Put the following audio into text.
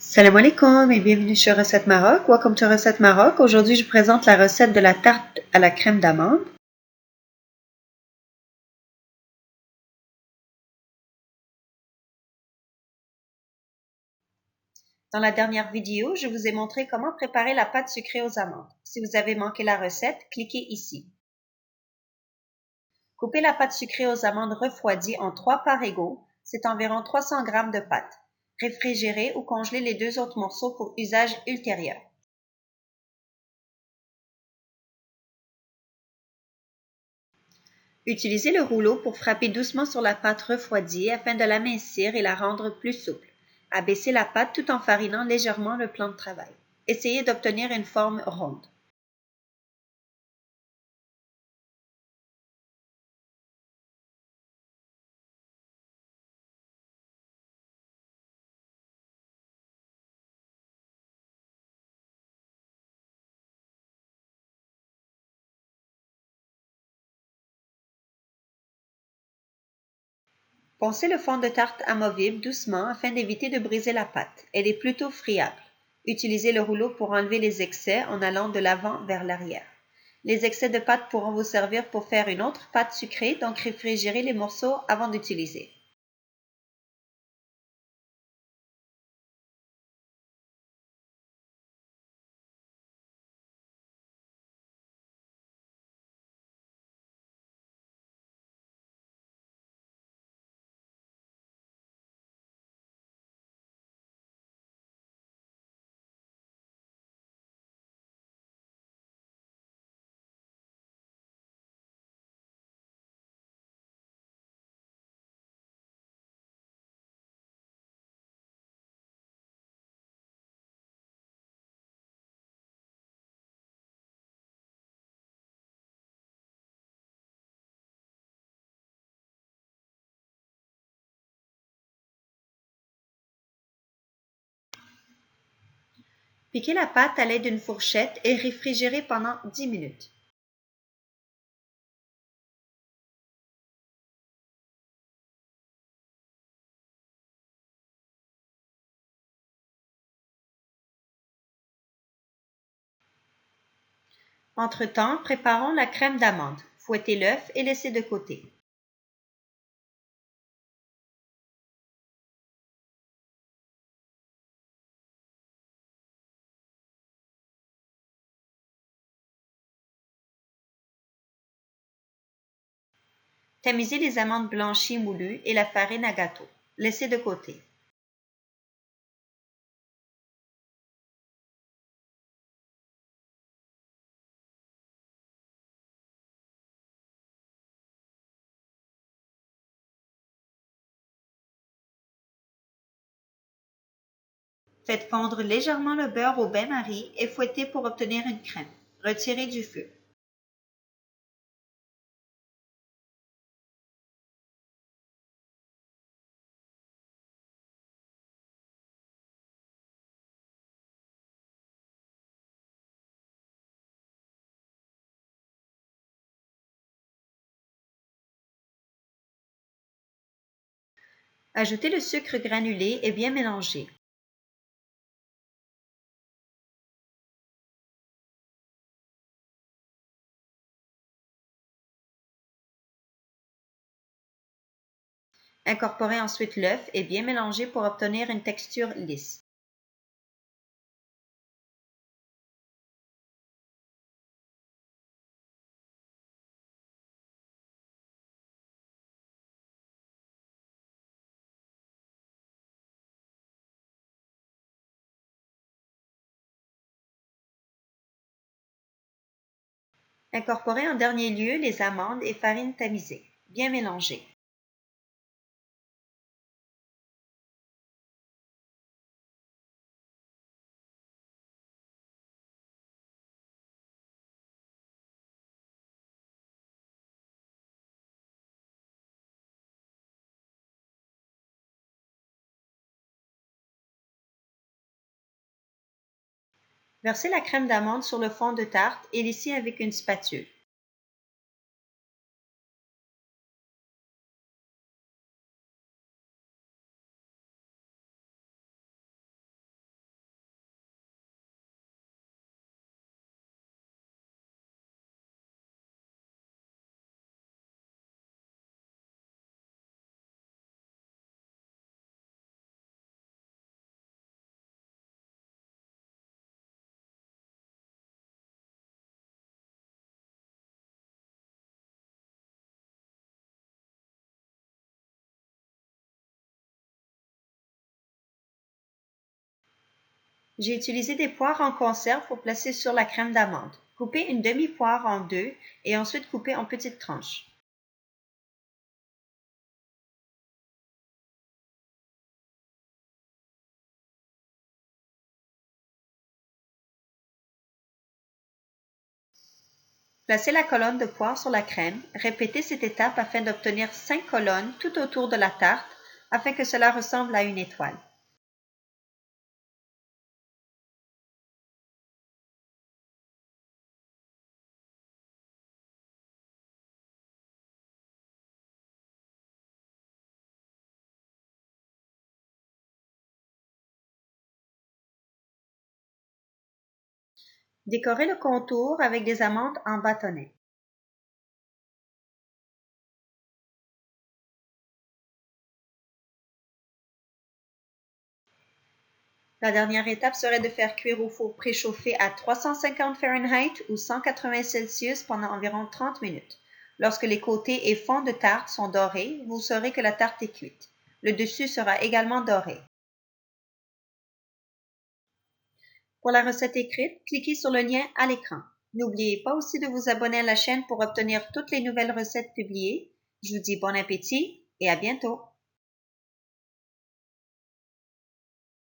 Salam alaikum et bienvenue sur Recette Maroc. Welcome to Recette Maroc. Aujourd'hui, je vous présente la recette de la tarte à la crème d'amande. Dans la dernière vidéo, je vous ai montré comment préparer la pâte sucrée aux amandes. Si vous avez manqué la recette, cliquez ici. Coupez la pâte sucrée aux amandes refroidie en 3 parts égaux. C'est environ 300 g de pâte. Réfrigérez ou congelez les 2 autres morceaux pour usage ultérieur. Utilisez le rouleau pour frapper doucement sur la pâte refroidie afin de l'amincir et la rendre plus souple. Abaissez la pâte tout en farinant légèrement le plan de travail. Essayez d'obtenir une forme ronde. Poncez le fond de tarte amovible doucement afin d'éviter de briser la pâte. Elle est plutôt friable. Utilisez le rouleau pour enlever les excès en allant de l'avant vers l'arrière. Les excès de pâte pourront vous servir pour faire une autre pâte sucrée, donc réfrigérez les morceaux avant d'utiliser. Piquez la pâte à l'aide d'une fourchette et réfrigérez pendant 10 minutes. Entre-temps, préparons la crème d'amande. Fouettez l'œuf et laissez de côté. Tamisez les amandes blanchies moulues et la farine à gâteau. Laissez de côté. Faites fondre légèrement le beurre au bain-marie et fouettez pour obtenir une crème. Retirez du feu. Ajoutez le sucre granulé et bien mélanger. Incorporez ensuite l'œuf et bien mélanger pour obtenir une texture lisse. Incorporez en dernier lieu les amandes et farine tamisée. Bien mélanger. Versez la crème d'amande sur le fond de tarte et lissez avec une spatule. J'ai utilisé des poires en conserve pour placer sur la crème d'amande. Coupez une demi-poire en deux et ensuite coupez en petites tranches. Placez la colonne de poire sur la crème. Répétez cette étape afin d'obtenir 5 colonnes tout autour de la tarte afin que cela ressemble à une étoile. Décorez le contour avec des amandes en bâtonnets. La dernière étape serait de faire cuire au four préchauffé à 350 Fahrenheit ou 180 Celsius pendant environ 30 minutes. Lorsque les côtés et fond de tarte sont dorés, vous saurez que la tarte est cuite. Le dessus sera également doré. Pour la recette écrite, cliquez sur le lien à l'écran. N'oubliez pas aussi de vous abonner à la chaîne pour obtenir toutes les nouvelles recettes publiées. Je vous dis bon appétit et à bientôt!